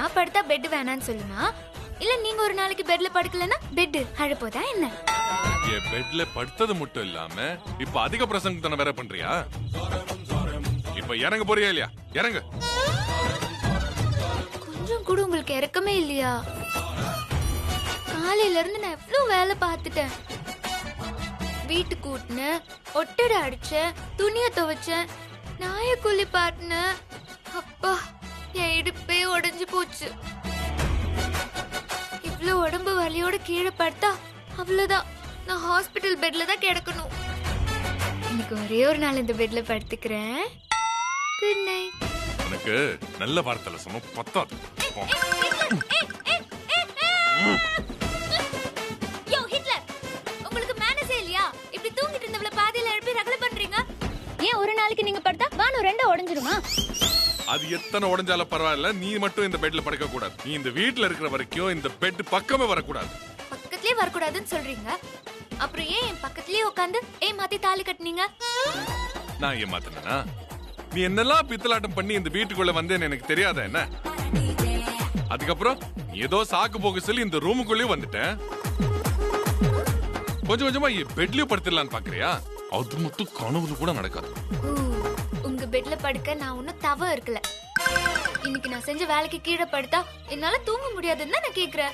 நான் படுத்தா பெட் வேணான்னு சொல்லுமா, இல்ல நீங்க ஒரு நாளைக்கு பெட்ல படுக்கலன்னா பெட் அழப்போதா என்ன? என் பெட்ல படுத்தது மட்டும் இல்லாம இப்ப அதிக பிரசங்கத்தனை வேற பண்றியா? இப்ப இறங்க போறியா இல்லையா? இறங்கு. கொஞ்சம் கூட உங்களுக்கு இறக்கமே இல்லையா? காலையில இருந்து நான் எவ்வளவு வேலை பார்த்துட்டேன். வீட்டு கூட்டினேன், ஒட்டடை அடிச்சேன், துணிய துவைச்சேன், நாய குளிப்பாட்டினேன். அப்பா, என் இடுப்பே உடைஞ்சு போச்சு. இவ்வளவு உடம்பு வலியோட கீழே படுத்தா அவ்வளவுதான், நான் ஹாஸ்பிட்டல் பெட்ல தான் கிடக்கணும். இன்னைக்கு ஒரே ஒரு நாள் இந்த பெட்ல படுத்துக்கிறேன். Good night. உனக்கு நல்ல வார்த்தை சொன்ன பத்தாது. யோ ஹிட்லர், உங்களுக்கு மேனஸே இல்லையா? இப்படி தூங்கிட்டு இருந்தவள பாதியில எழுப்பி ரகல பண்றீங்க. ஏன் ஒரு நாளைக்கு நீங்க படுத்தா வானம் ரெண்டா உடைஞ்சிருமா? அது எத்தனை உடைஞ்சாலும் பரவாயில்ல, நீ மட்டும் இந்த பெட்ல படுக்க கூடாது. நீ இந்த வீட்ல இருக்கிற வரைக்கும் இந்த பெட் பக்கமே வரக்கூடாது. பக்கத்துலயே வரக்கூடாதுன்னு சொல்றீங்க, அப்புறம் ஏன் என் பக்கத்துலயே உட்காந்து மாத்தி தாலி கட்டுனீங்க? நான் ஏமாத்தினா? நீ என்னெல்லாம் பித்தலாட்டம் பண்ணி இந்த வீட்டுக்குள்ள வந்தேன்னு எனக்கு தெரியாத என்ன? அதுக்கப்புறம் ஏதோ சாக்கு போக்கு சொல்லி இந்த ரூமுக்குள்ளேயும் வந்துட்டேன். கொஞ்சம் கொஞ்சமா பெட்லயும் படுத்துடலான்னு பாக்குறியா? அது மட்டும் கனவுல கூட நடக்காது. உங்க பெட்ல படுக்க நான் ஒன்னும் தவம் இருக்கல. இன்னைக்கு நான் செஞ்ச வேலைக்கு கீழே படுத்தா என்னால தூங்க முடியாதுன்னு தான் நான் கேக்குறேன்.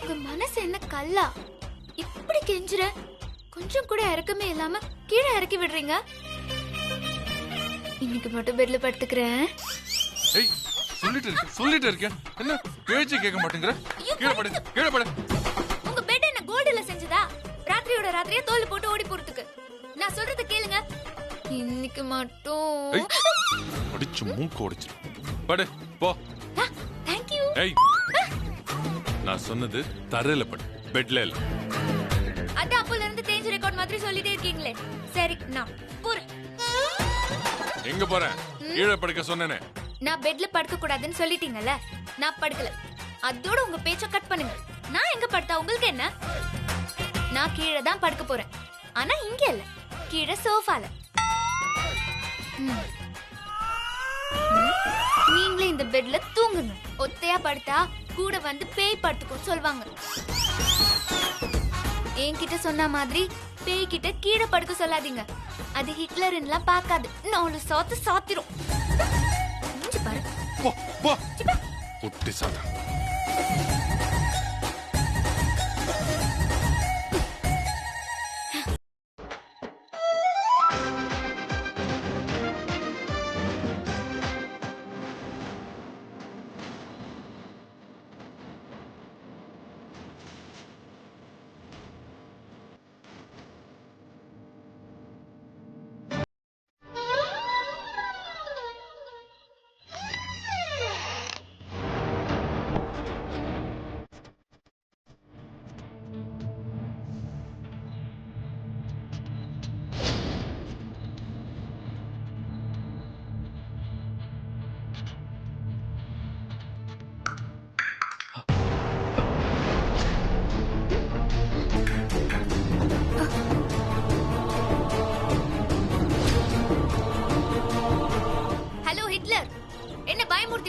உங்க மனசு என்ன கல்லா? இப்படி கெஞ்சுற, கொஞ்சம் கூட இறக்கமே இல்லாம கீழே இறக்கி விடுறீங்க. இன்னைக்கு மட்டும் பெட்ல படுத்துக்கிறேன். ஏய், சொல்லிட்டு இருக்கேன். என்ன பேச்சு கேட்க மாட்டேங்கிற? கீழே படு. உங்க பெட் என்ன கோல்டுல செஞ்சதா? ராத்திரியோட ராத்திரியா தோல் போட்டு ஓடி போறதுக்கு. நான் சொல்றத கேளுங்க. இன்னைக்கு மட்டும் அடிச்சு மூக்கு உடைச்சு படு போ. Thank you. ஏய், நான் சொன்னது தரையில படு, பெட்ல இல்ல. அத அப்பல இருந்து தேஞ்ச ரெக்கார்ட் மாதிரி சொல்லிட்டே இருக்கீங்களே. சரி, நான் போறேன். எங்க போறேன்? கீழே படுக்க சொன்னேனே. நான் பெட்ல படுக்க கூடாதுன்னு சொல்லிட்டீங்கல்ல, நான் படுக்கல. அதோட உங்க பேச்ச கட் பண்ணுங்க. நான் எங்க படுத்தா உங்களுக்கு என்ன? நான் கீழே தான் படுக்க போறேன். ஆனா இங்க இல்ல, கீழே சோஃபால. நீங்களே இந்த பெட்ல தூங்குங்க. ஒத்தையா படுத்தா கூட வந்து பேய் படுத்துக்கும் சொல்வாங்க. என்கிட்ட சொன்ன மாதிரி பேய் கிட்ட கீழே படுக்க சொல்லாதீங்க. அது ஹிட்லர்லாம் பார்க்காது, நாலு சாத்து சாத்திரும். பாரு, போ போ. புட்டி சாதா.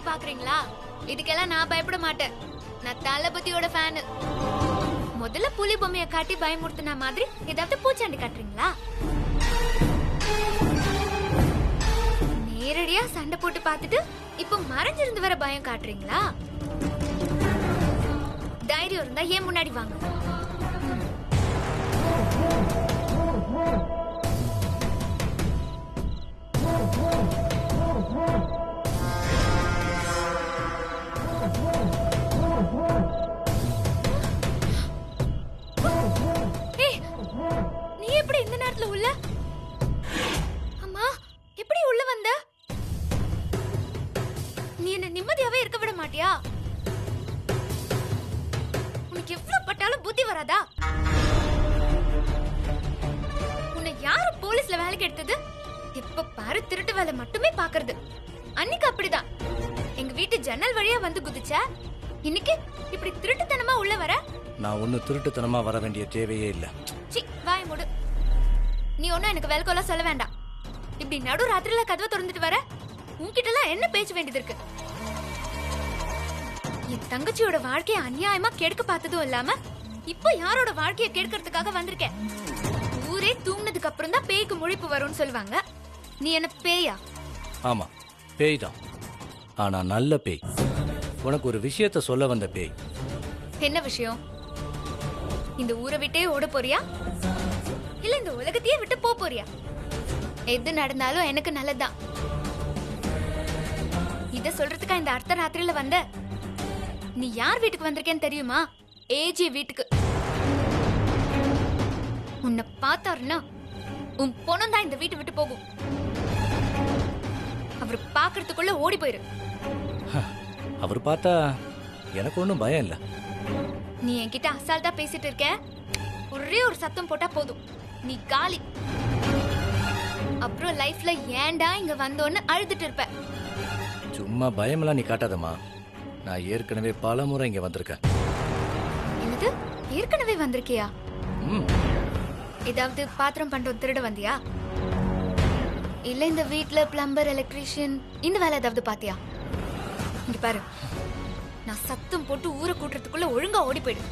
பாக்குறீங்களா? இதுக்கெல்லாம் நான் பயப்பட மாட்டேன். நான் தளபதியோட ஃபேன். முதல்ல புலி பொம்மையை காட்டி பயமுறுத்தின மாதிரி ஏதாவது பூச்சாண்டி காட்டுறீங்களா? நேரடியா சண்டை போட்டு பார்த்துட்டு இப்ப மறைஞ்சிருந்து வர பயம் காட்டுறீங்களா? தைரியம் இருந்தா ஏன் முன்னாடி வாங்க. நீ எப்படி இந்த நேரத்துல உள்ள? அம்மா, எப்படி உள்ள வந்த? நீ என்ன நிம்மதியாவே இருக்க விட மாட்டியா? உனக்கு எவ்வளவு பட்டாலும் புத்தி வராதா? உன்னை யாரு போலீஸ்ல வேலைக்கு எடுத்தது? எப்ப பாரு திருட்டு வேலை மட்டுமே பாக்குறது. அன்னைக்கு அப்படிதான் எங்க வீட்டு ஜன்னல் வழியா வந்து குதிச்ச. இன்னைக்கு இப்படி திருட்டுத்தனமா உள்ள வர? நான் ஒண்ணு திருட்டுத்தனமா வர வேண்டிய தேவையே இல்ல. சி, வாய் மூடு. நீ ஒன்னும் எனக்கு வெல்கோலாம் சொல்ல வேண்டாம். இப்படி நடு ராத்திரில கதவை திறந்துட்டு வர உன்கிட்ட எல்லாம் என்ன பேச வேண்டியது இருக்கு? என் தங்கச்சியோட வாழ்க்கைய அநியாயமா கெடுக்க பார்த்ததும் இல்லாம இப்போ யாரோட வாழ்க்கைய கெடுக்கிறதுக்காக வந்திருக்கேன். ஊரே தூங்குனதுக்கு அப்புறம் தான் பேய்க்கு முழிப்பு வரும்னு சொல்லுவாங்க. நீ என்ன பேயா? ஆமா, பேய் தான். ஆனா நல்ல பேய். உனக்கு ஒரு விஷயத்த சொல்ல வந்த பேய். என்ன விஷயம்? இந்த ஊரை விட்டே ஓட போறியா இல்ல இந்த உலகத்தையே விட்டு போறியா? எது நடந்தாலும் எனக்கு நல்லதுதான். இத சொல்றதுக்கா இந்த அர்த்த ராத்திரியில வந்த? நீ யார் வீட்டுக்கு வந்திருக்கேன்னு தெரியுமா? ஏஜி வீட்டுக்கு. உன்னை பார்த்தாருன்னா உன் பொணம் தான் இந்த வீட்டை விட்டு போகும். அவர் பாக்குறதுக்குள்ள ஓடி போயிரு. அவர் பார்த்தா எனக்கு ஒன்றும் பயம் இல்லை. நீ என்கிட்ட அசால்ட்டா பேசிட்டு இருக்க. ஒரே ஒரு சத்தம் போட்டா போதும், நீ காலி. அப்புறம் லைஃப்ல ஏன்டா இங்க வந்தோன்னு அழுதுட்டு இருப்ப. சும்மா பயமெல்லாம் நீ காட்டாதம்மா. நான் ஏற்கனவே பல முறை இங்க வந்திருக்கேன். என்னது, ஏற்கனவே வந்திருக்கியா? ம், ஏதாவது பாத்திரம் பண்றோம் திருட வந்தியா? இல்ல இந்த வீட்ல பிளம்பர், எலக்ட்ரீஷியன் இந்த வேலை ஏதாவது பாத்தியா? இங்க பாரு, நான் சத்தம் போட்டு ஊரை கூட்டுறதுக்குள்ள ஒழுங்கா ஓடி போயிடு.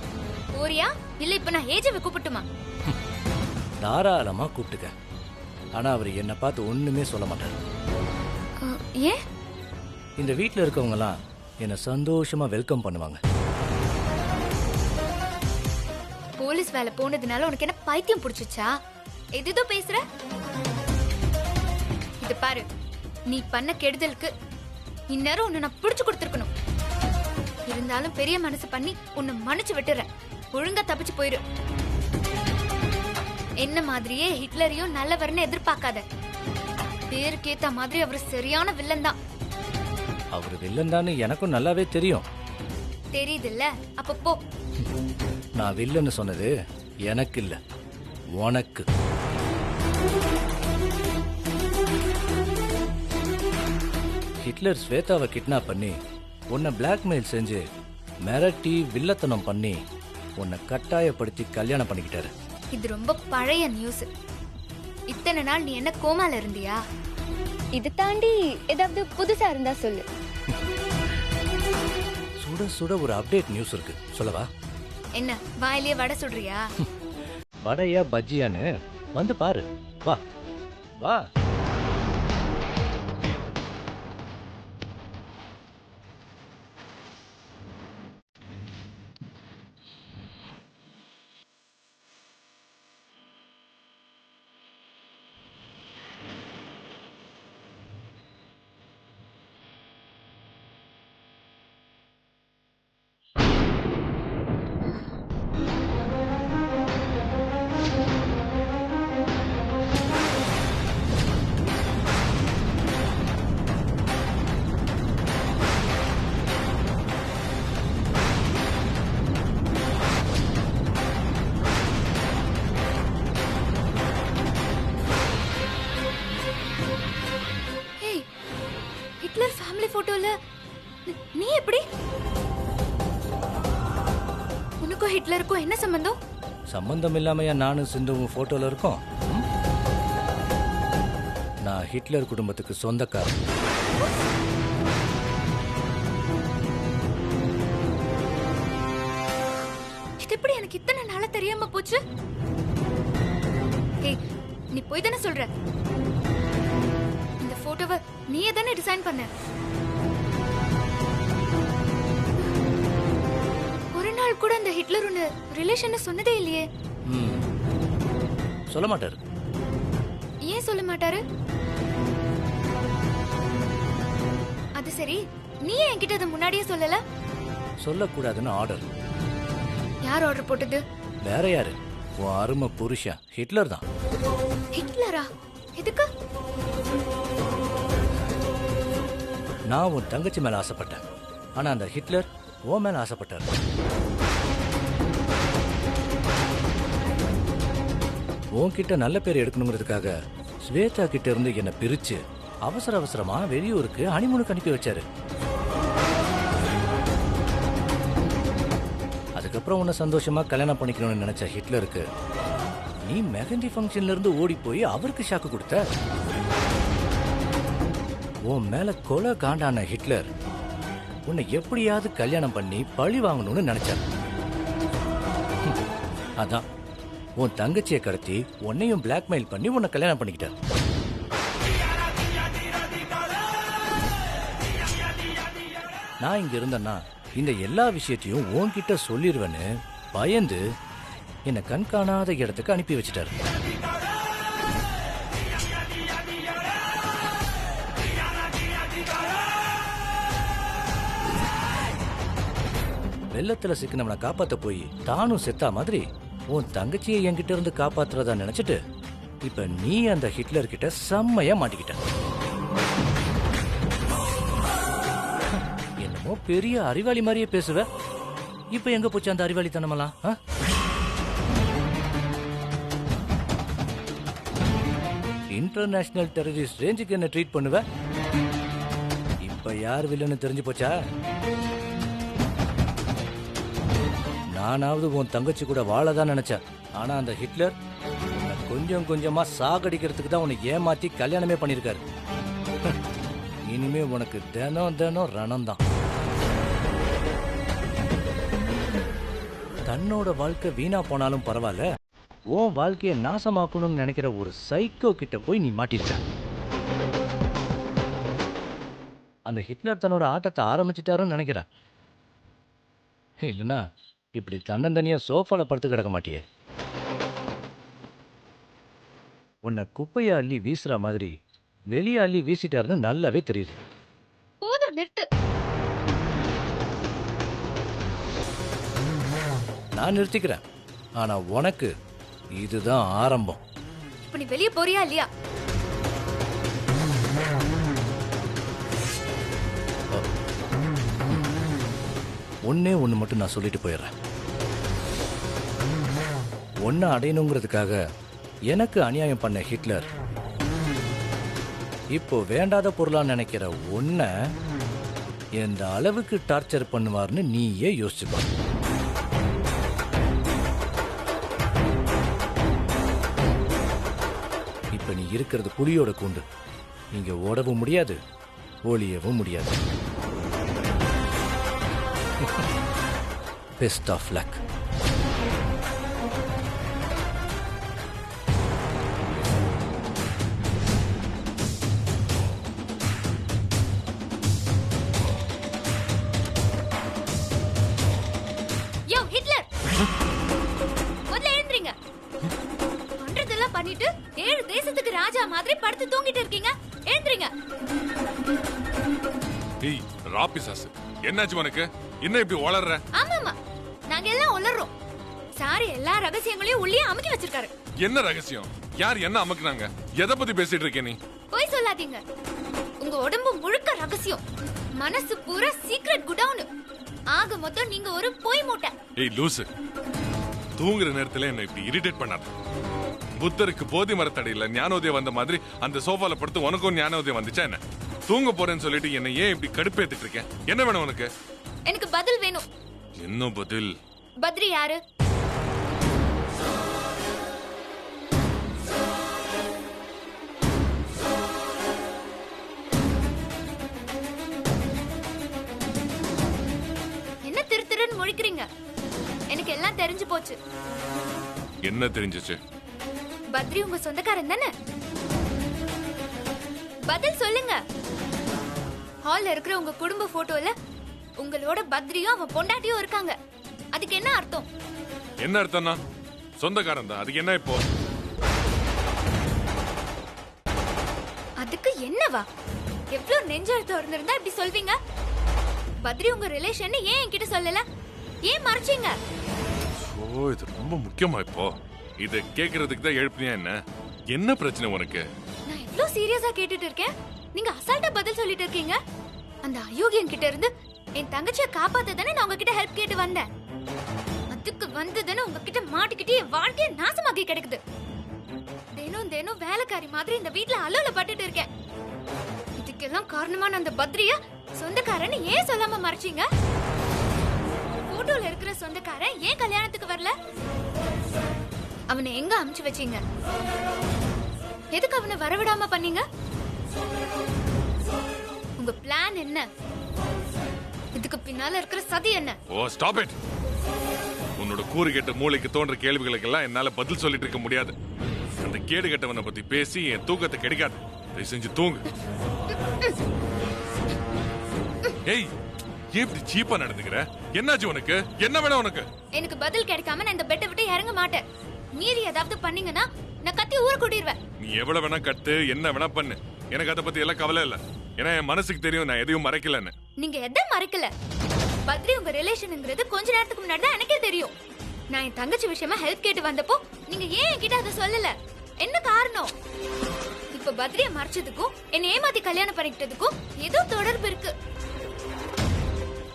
போறியா இல்ல இப்ப நான் ஏஜவை கூப்பிட்டுமா? தாராளமா கூப்பிட்டுக்க. ஆனா அவர் என்னை பார்த்து ஒண்ணுமே சொல்ல மாட்டாரு. ஏன்? இந்த வீட்ல இருக்கவங்க எல்லாம் என்ன சந்தோஷமா வெல்கம் பண்ணுவாங்க. போலீஸ் வேலை போனதுனால உனக்கு என்ன பைத்தியம் பிடிச்சிச்சா? எதுதோ பேசுற. இது பாரு, நீ பண்ண கெடுதலுக்கு இந்நேரம் உன்னை நான் பிடிச்சு கொடுத்துருக்கணும். இருந்தாலும் பெரிய மனசு பண்ணி உன்னை மன்னிச்சு விட்டுறேன். ஒழுங்கா தப்பிச்சு போயிரு. என்ன மாதிரியே ஹிட்லரையும் நல்லவர்னு எதிர்பார்க்காத. பேருக்கு ஏத்த மாதிரி அவர் சரியான வில்லன் தான். அவர் வில்லன் தான் எனக்கும் நல்லாவே தெரியும். தெரியுதுல்ல, அப்ப போ. நான் வில்லன்னு சொன்னது எனக்கு இல்ல, உனக்கு. ஹிட்லர் ஸ்வேதாவை கிட்னாப் பண்ணி உன்னை பிளாக்மெயில் செஞ்சு மிரட்டி வில்லத்தனம் பண்ணி உன்னை கட்டாயப்படுத்தி கல்யாணம் பண்ணிக்கிட்டாரு. இது ரொம்ப பழைய நியூஸ். இத்தனை நாள் நீ என்ன கோமால இருந்தியா? இது தாண்டி ஏதாவது புதுசா இருந்தா சொல்லு. சுட சுட ஒரு அப்டேட் நியூஸ் இருக்கு, சொல்லவா? என்ன வாயிலேயே வடை சுடுறியா? வடையா பஜ்ஜியான்னு வந்து பாரு. வா வா. ஹிட்லர் ஃபேமிலி போட்டோல நீ எப்படி? உனக்கும் ஹிட்லருக்கும் என்ன சம்பந்தம்? சம்பந்தம் இல்லாமையா நானும் சிந்துவும் போட்டோல இருக்கோம்? நான் ஹிட்லர் குடும்பத்துக்கு சொந்தக்காரன். இது எப்படி எனக்கு இத்தனை நாளா தெரியாம போச்சு? ஏய், நீ போய் தானே சொல்ற? இந்த போட்டோவை நீயே தானே டிசைன் பண்ண? ஒரு நாள் கூட அந்த ஹிட்லர் உன்னை ரிலேஷன் சொன்னதே இல்லையே. சொல்ல மாட்டாரு. ஏன் சொல்ல மாட்டாரு? அது சரி, நீ ஏன் என்கிட்ட அதை முன்னாடியே சொல்லல? சொல்லக்கூடாதுன்னு ஆர்டர். யார் ஆர்டர் போட்டது? வேற யாரு? உன் அருமை புருஷன் ஹிட்லர் தான். ஹிட்லரா? எதுக்கு? நான் உன் தங்கச்சி மேல ஆசைப்பட்டேன். ஆனா அந்த ஹிட்லர் உன் மேல ஆசைப்பட்டார். உன்கிட்ட நல்ல பேர் எடுக்கணுங்கிறதுக்காக ஸ்வேதா கிட்ட இருந்து என்னை பிரிச்சு அவசர அவசரமா வெளியூருக்கு ஹனிமூனுக்கு அனுப்பி வச்சாரு. அதுக்கப்புறம் உன்னை சந்தோஷமா கல்யாணம் பண்ணிக்கணும்னு நினைச்ச ஹிட்லருக்கு நீ மெஹந்தி ஃபங்க்ஷன்ல இருந்து ஓடி போய் அவருக்கு ஷாக்கு கொடுத்த. உன் மேல கொலை காண்டான ஹிட்லர் உன்னை எப்படியாவது கல்யாணம் பண்ணி பழி வாங்கணும்னு நினைச்சார். அதான் உன் தங்கச்சியை கடத்தி உன்னையும் பிளாக்மெயில் பண்ணி உன்னை கல்யாணம் பண்ணிக்கிட்டார். நான் இங்க இருந்தேன்னா இந்த எல்லா விஷயத்தையும் உன்கிட்ட சொல்லிடுவேன்னு பயந்து என்னை கண்காணாத இடத்துக்கு அனுப்பி வச்சிட்டாரு. வெள்ளத்துல சிக்கினவனை காப்பாத்த போய் தானும் செத்தா மாதிரி உன் தங்கச்சியை என்கிட்ட இருந்து காப்பாத்துறதா நினைச்சிட்டு இப்ப நீ அந்த ஹிட்லர் கிட்ட செம்மையா மாட்டிக்கிட்ட. என்னமோ பெரிய அறிவாளி மாதிரியே பேசுவ. இப்ப எங்க போச்சு அந்த அறிவாளித்தனமெல்லாம்? இன்டர்நேஷனல் டெரரிஸ்ட் ரேஞ்சுக்கு என்ன ட்ரீட் பண்ணுவ? இப்ப யார் வில்லன்னு தெரிஞ்சு போச்சா? நானாவது உன் தங்கச்சி கூட வாழதான் நினைச்சேன். ஆனா அந்த ஹிட்லர் உன்னை கொஞ்சம் கொஞ்சமா சாகடிக்கிறதுக்கு தான் உன்னை ஏமாத்தி கல்யாணமே பண்ணிருக்காரு. இனிமே உனக்கு தினம் தினம் ரணம் தான். தன்னோட வாழ்க்கை வீணா போனாலும் பரவாயில்ல, உன் வாழ்க்கையை நாசமாக்கணும்னு நினைக்கிற ஒரு சைக்கோ கிட்ட போய் நீ மாட்டிருக்க. அந்த ஹிட்லர் தன்னோட ஆட்டத்தை ஆரம்பிச்சிட்டாருன்னு நினைக்கிறேன். இல்லைன்னா இப்படி தன்னந்தனியா சோஃபால படுத்து கிடக்க மாட்டியே. உன்னை குப்பையை அள்ளி வீசுற மாதிரி வெளியே அள்ளி வீசிட்டாருன்னு நல்லாவே தெரியுது. போதும், நிறுத்து. நான் நிறுத்திக்கிறேன். ஆனா உனக்கு இதுதான் ஆரம்பம். இப்ப நீ வெளியே போறியா இல்லையா? ஒன்னே ஒண்ணு மட்டும் நான் சொல்லிட்டு போயிடுறேன். ஒன்ன அடையணுங்கிறதுக்காக எனக்கு அநியாயம் பண்ண ஹிட்லர் இப்போ வேண்டாத பொருளா நினைக்கிற ஒன்ன எந்த அளவுக்கு டார்ச்சர் பண்ணுவார்னு நீயே யோசிச்சுக்கோ. இப்ப நீ இருக்கிறது புலியோட கூண்டு. நீங்க ஓடவும் முடியாது, ஒளியவும் முடியாது. Best of luck. Yo Hitler, முதல்ல எழுந்திரீங்க. பண்றதெல்லாம் பண்ணிட்டு 7 தேசத்துக்கு ராஜா மாதிரி படுத்து தூங்கிட்டு இருக்கீங்க. எழுந்திரீங்க. ஏய் ராபிசாஸ், என்னாச்சு உனக்கு? என்ன இப்படி வளர்ற? ஆமாமா, நாங்க எல்லாம் உளறோம். சாரி எல்லா ரகசியங்களையும் உள்ளே அமுக்கி வச்சிருக்காரு. என்ன ரகசியம்? யார் என்ன அமுக்குனாங்க? எதை பத்தி பேசிட்டு இருக்க நீ? போய் சொல்லாதீங்க. உங்க உடம்பு முழுக்க ரகசியம், மனசு பூரா சீக்ரெட் குடவுன். ஆக மொத்தம் நீங்க ஒரு பொய் மூட்டை. ஏய் லூசு, தூங்குற நேரத்துல என்ன இப்படி இரிட்டேட் பண்ணாத. புத்தருக்கு போதி மரத்தடியில ஞானோதயம் வந்த மாதிரி அந்த சோஃபால படுத்து உனக்கும் ஞானோதயம் வந்துச்சா என்ன? தூங்க போறேன்னு சொல்லிட்டு என்ன ஏன் இப்படி கடுப்பேத்திட்டு இருக்கேன்? என்ன வேணும் உனக்கு? எனக்கு பதில் வேணும். என்ன பதில்? பத்ரி யாரு? என்ன திரு திருன்னு முழிக்கிறீங்க? எனக்கு எல்லாம் தெரிஞ்சு போச்சு. என்ன தெரிஞ்சிச்சு? பத்ரி உங்க சொந்தக்காரன் தானே? பதில் சொல்லுங்க. ஹால்ல இருக்கிற உங்க குடும்ப போட்டோல உங்களோட பத்ரியும் அவன் பொண்டாட்டியும் இருக்காங்க. அதுக்கு என்ன அர்த்தம்? என்ன அர்த்தம்னா சொந்தக்காரன் தான். அதுக்கு என்ன இப்போ? அதுக்கு என்னவா? எவ்வளவு நெஞ்செழுத்து இருந்திருந்தா இப்படி சொல்வீங்க? பத்ரி உங்க ரிலேஷன் ஏன் என்கிட்ட சொல்லல? ஏன் மறைச்சீங்க? ஓ, இது ரொம்ப முக்கியமா இப்போ? இத கேக்குறதுக்கு தான் எழுப்பினியா என்ன? என்ன பிரச்சனை உனக்கு? நான் எவ்வளவு சீரியஸா கேட்டுட்டு இருக்கேன், நீங்க அசால்ட்டா பதில் சொல்லிட்டு இருக்கீங்க. அந்த அயோக்கியன் கிட்ட இருந்து என் தங்கச்சியை காப்பாத்த தானே நான் உங்ககிட்ட ஹெல்ப் கேட்டு வந்தேன். அதுக்கு வந்ததுன்னு உங்ககிட்ட மாட்டிக்கிட்டு என் வாழ்க்கையை நாசமாக்கி கிடக்குது. தினம் தினம் வேலைக்காரி மாதிரி இந்த வீட்டுல அலுவல பட்டுட்டு இருக்கேன். இதுக்கெல்லாம் காரணமான அந்த பத்ரிய சொந்தக்காரன்னு ஏன் சொல்லாம மறைச்சீங்க? போட்டோல இருக்கிற சொந்தக்காரன் ஏன் கல்யாணத்துக்கு வரல? அவனை எங்க அமுச்சு வச்சீங்க? எதுக்கு அவனை வரவிடாம பண்ணீங்க? உங்க பிளான் என்ன? இதுக்கு பின்னால இருக்கிற சதி என்ன? ஓ ஸ்டாப் இட். உன்னோட கூறு கெட்ட மூளைக்கு தோன்ற கேள்விகளுக்கெல்லாம் என்னால பதில் சொல்லிட்டு இருக்க முடியாது. அந்த கேடு கெட்டவனை பத்தி பேசி என் தூக்கத்தை கெடுக்காது. தயவு செஞ்சு தூங்கு. ஏய், ஏன் இப்படி சீப்பா நடந்துக்கிற? என்னாச்சு உனக்கு? என்ன வேணும் உனக்கு? எனக்கு பதில் கிடைக்காம நான் இந்த பெட்டை விட்டு இறங்க மாட்டேன். மீறி ஏதாவது பண்ணீங்கன்னா நான் கத்தி ஊர கூட்டிடுவேன். நீ எவ்வளவு வேணா கத்து, என்ன வேணா பண்ணு. எனக்கு அதை பத்தி எல்லாம் கவலை இல்ல. ஏன்னா என் மனசுக்கு தெரியும் நான் எதையும் மறைக்கலன்னு. நீங்க எதை மறைக்கல? பத்ரி உங்க ரிலேஷன்ங்கிறது கொஞ்ச நேரத்துக்கு முன்னாடி தான் எனக்கே தெரியும். நான் என் தங்கச்சி விஷயமா ஹெல்ப் கேட்டு வந்தப்போ நீங்க ஏன் என்கிட்ட அதை சொல்லல? என்ன காரணம்? இப்ப பத்ரிய மறைச்சதுக்கும் என்ன ஏமாத்தி கல்யாணம் பண்ணிக்கிட்டதுக்கும் ஏதோ தொடர்பு இருக்கு.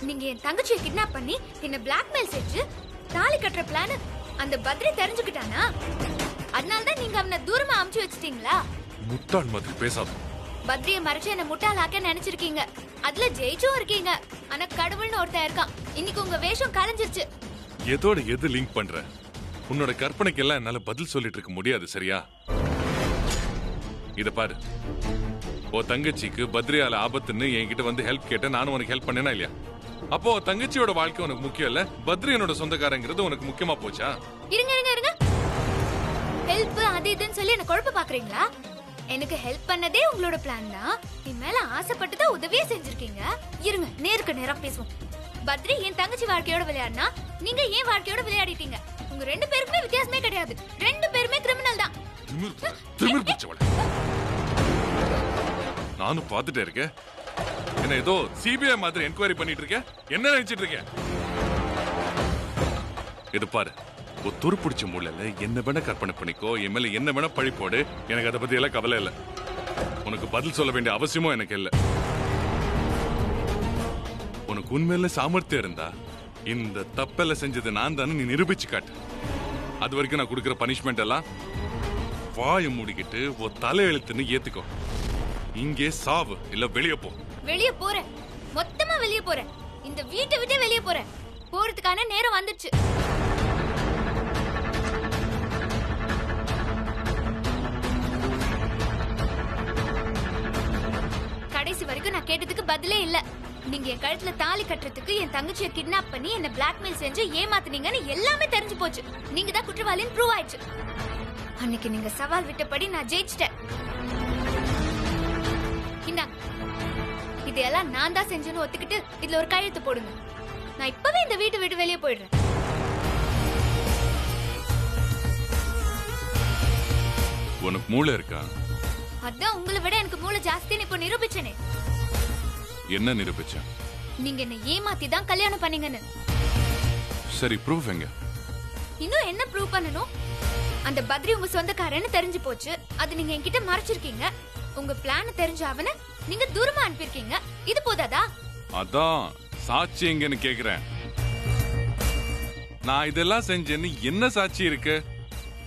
நீங்க என் தங்கச்சியை கிட்னாப் பண்ணி என்ன பிளாக்மெயில் செஞ்சு தாலி கட்டுற பிளான் அந்த பத்ரி தெரிஞ்சுக்கிட்டானா? அதனாலதான் நீங்க அவனை தூரமா அமுச்சு வச்சிட்டீங்களா? முட்டாள் மாதிரி பேசாத. பத்ரிய மறைச்சு என்ன முட்டாளாக்க நினைச்சிருக்கீங்க. அதுல ஜெயிச்சும் இருக்கீங்க. ஆனா கடவுள்னு ஒருத்தன் இருக்கான். இன்னைக்கு உங்க வேஷம் கலைஞ்சிருச்சு. எதோட எது லிங்க் பண்ற? உன்னோட கற்பனைக்கு எல்லாம் என்னால பதில் சொல்லிட்டு இருக்க முடியாது, சரியா? இத பாரு, ஓ தங்கச்சிக்கு பத்ரியால ஆபத்துன்னு என்கிட்ட வந்து ஹெல்ப் கேட்ட, நானும் உனக்கு ஹெல்ப் பண்ணேனா இல்லையா? அப்போ தங்கச்சியோட வாழ்க்கை உனக்கு முக்கியம் இல்ல, பத்ரி என்னோட சொந்தக்காரங்கிறது உனக்கு முக்கியமா போச்சா? இருங்க இருங்க இருங்க, ஹெல்ப் அது இதுன்னு சொல்லி என்ன குழப்ப பாக்குறீங்களா? எனக்கு ஹெல்ப் பண்ணதே உங்களோட பிளான் தான். என் மேல ஆசைப்பட்டு தான் உதவியே செஞ்சிருக்கீங்க. இருங்க நேருக்கு நேரா பேசுவோம். பத்ரி என் தங்கச்சி வாழ்க்கையோட விளையாடினா நீங்க ஏன் வாழ்க்கையோட விளையாடிட்டீங்க. உங்க ரெண்டு பேருக்குமே வித்தியாசமே கிடையாது. ரெண்டு பேருமே கிரிமினல் தான். திமிர் பிடிச்சவள. நானும் பார்த்துட்டே இருக்கேன். என்ன ஏதோ சிபிஐ மாதிரி என்கொயரி பண்ணிட்டு இருக்க? என்ன நினைச்சிட்டு இருக்க? இது பாரு, ஒரு துருப்பிடிச்ச மூலையில என்ன வேணா கற்பனை பண்ணிக்கோ, என் மேல என்ன வேணா பழி போடு. எனக்கு அதை பத்தி எல்லாம் கவலை இல்ல. உனக்கு பதில் சொல்ல வேண்டிய அவசியமும் எனக்கு இல்ல. உனக்கு உண்மையில சாமர்த்தியம் இருந்தா இந்த தப்பெல்லாம் செஞ்சது நான் தானே நீ நிரூபிச்சு காட்டு. அது வரைக்கும் நான் கொடுக்கிற பனிஷ்மெண்ட் எல்லாம் வாயை மூடிக்கிட்டு ஒரு தலையெழுத்துன்னு ஏத்துக்கோ. இங்கே சாவு இல்ல வெளியே போ. வெளியே போறேன், மொத்தமா வெளியே போறேன். இந்த வீட்டை விட்டு வெளியே போறேன். போறதுக்கான நேரம் வந்துருச்சு. கடைசி வரைக்கும் நான் கேட்டதுக்கு பதிலே இல்ல. நீங்க என் கழுத்துல தாலி கட்டுறதுக்கு என் தங்கச்சியை கிட்னாப் பண்ணி என்ன பிளாக்மெயில் செஞ்சு ஏமாத்துனீங்கன்னு எல்லாமே தெரிஞ்சு போச்சு. நீங்க தான் குற்றவாளின்னு ப்ரூவ் ஆயிடுச்சு. அன்னைக்கு நீங்க சவால் விட்டபடி நான் ஜெயிச்சிட்டேன். இதெல்லாம் நான் தான் செஞ்சேன்னு ஒத்துக்கிட்டு இதுல ஒரு கையெழுத்து போடுங்க. நான் இப்பவே இந்த வீட்டை விட்டு வெளியே போயிடுறேன். உனக்கு மூளை இருக்கா? அதான் உங்களை விட எனக்கு மூளை ஜாஸ்தின்னு இப்ப நிரூபிச்சனே. என்ன நிரூபிச்ச? நீங்க என்ன ஏமாத்தி தான் கல்யாணம் பண்ணீங்கன்னு. சரி, ப்ரூஃப் எங்க? இன்னும் என்ன ப்ரூவ் பண்ணணும்? அந்த பத்ரி உங்க சொந்தக்காரன்னு தெரிஞ்சு போச்சு. அது நீங்க என்கிட்ட மறைச்சிருக்கீங்க. உங்க பிளான் தெரிஞ்ச அவனை நீங்க தூரமா அனுப்பிருக்கீங்க. இது போதாதா? அதான் சாட்சி எங்கன்னு கேக்குறேன். நான் இதெல்லாம் செஞ்சேன்னு என்ன சாட்சி இருக்கு?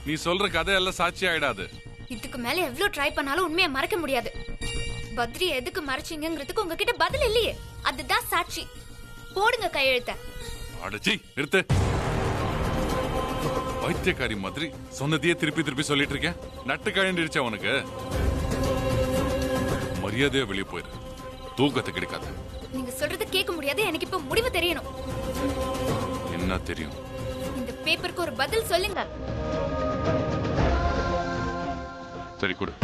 நீ சொல்ற கதையெல்லாம் சாட்சி ஆயிடாது. இதுக்கு மேல எவ்வளவு ட்ரை பண்ணாலும் உண்மையை மறைக்க முடியாது. பத்ரி எதுக்கு மறைச்சீங்கிறதுக்கு உங்ககிட்ட பதில் இல்லையே. அதுதான் சாட்சி. போடுங்க கையெழுத்த. அடச்சி நிறுத்து. வைத்தியக்காரி மாதிரி சொன்னதையே திருப்பி திருப்பி சொல்லிட்டு இருக்கேன். நட்டு கழண்டிருச்சா உனக்கு? மரியாதையா வெளியே போயிரு. தூக்கத்தை கிடைக்காது. நீங்க சொல்றது கேட்க முடியாது. எனக்கு இப்ப முடிவு தெரியணும். என்ன தெரியும்? இந்த பேப்பருக்கு ஒரு பதில் சொல்லுங்க. சரி கொடு.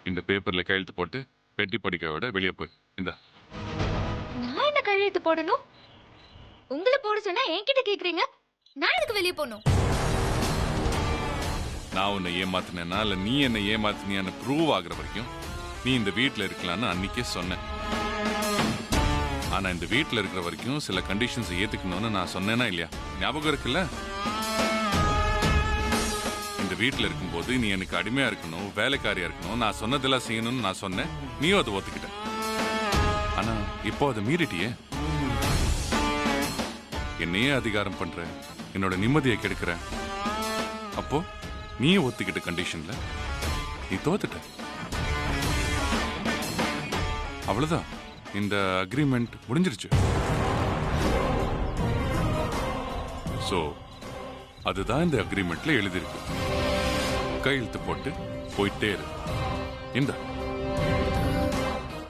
இந்த பேப்பர்ல கையெழுத்து போட்டு பெட்டி படிக்க விட வெளியே போய். இந்த நான் என்ன கையெழுத்து போடணும்? உங்களை போட சொன்னா என்கிட்ட கேக்குறீங்க. நான் எதுக்கு வெளியே போகணும்? நான் உன்னை ஏமாத்தினேனா இல்ல நீ என்ன ஏமாத்தினியான்னு ப்ரூவ் ஆகுற வரைக்கும் நீ இந்த வீட்டுல இருக்கலாம்னு அன்னைக்கே சொன்னேன். ஆனா இந்த வீட்டுல இருக்கிற வரைக்கும் சில கண்டிஷன்ஸ் ஏத்துக்கணும்னு நான் சொன்னேனா இல்லையா? ஞாபகம் இருக்குல்ல? வீட்டுல இருக்கும்போது நீ எனக்கு அடிமையா இருக்கணும், வேலைக்காரியா இருக்கணும், நான் சொன்னதெல்லாம் செய்யணும்னு நான் சொன்னேன். நீயும் அதை ஒத்துக்கிட்ட. இப்போ அதை மீறிட்டியே. என்னையே அதிகாரம் பண்ற, என்னோட நிம்மதியை கெடுக்கிற. அப்போ நீயே ஒத்துக்கிட்ட கண்டிஷன்ல நீ தோத்துட்ட. அவ்வளவுதான், இந்த அக்ரிமெண்ட் முடிஞ்சிருச்சு. சோ அதுதான் இந்த அக்ரிமெண்ட்ல எழுதிருக்கு. கையெழுத்து போட்டு போயிட்டே இரு. இந்த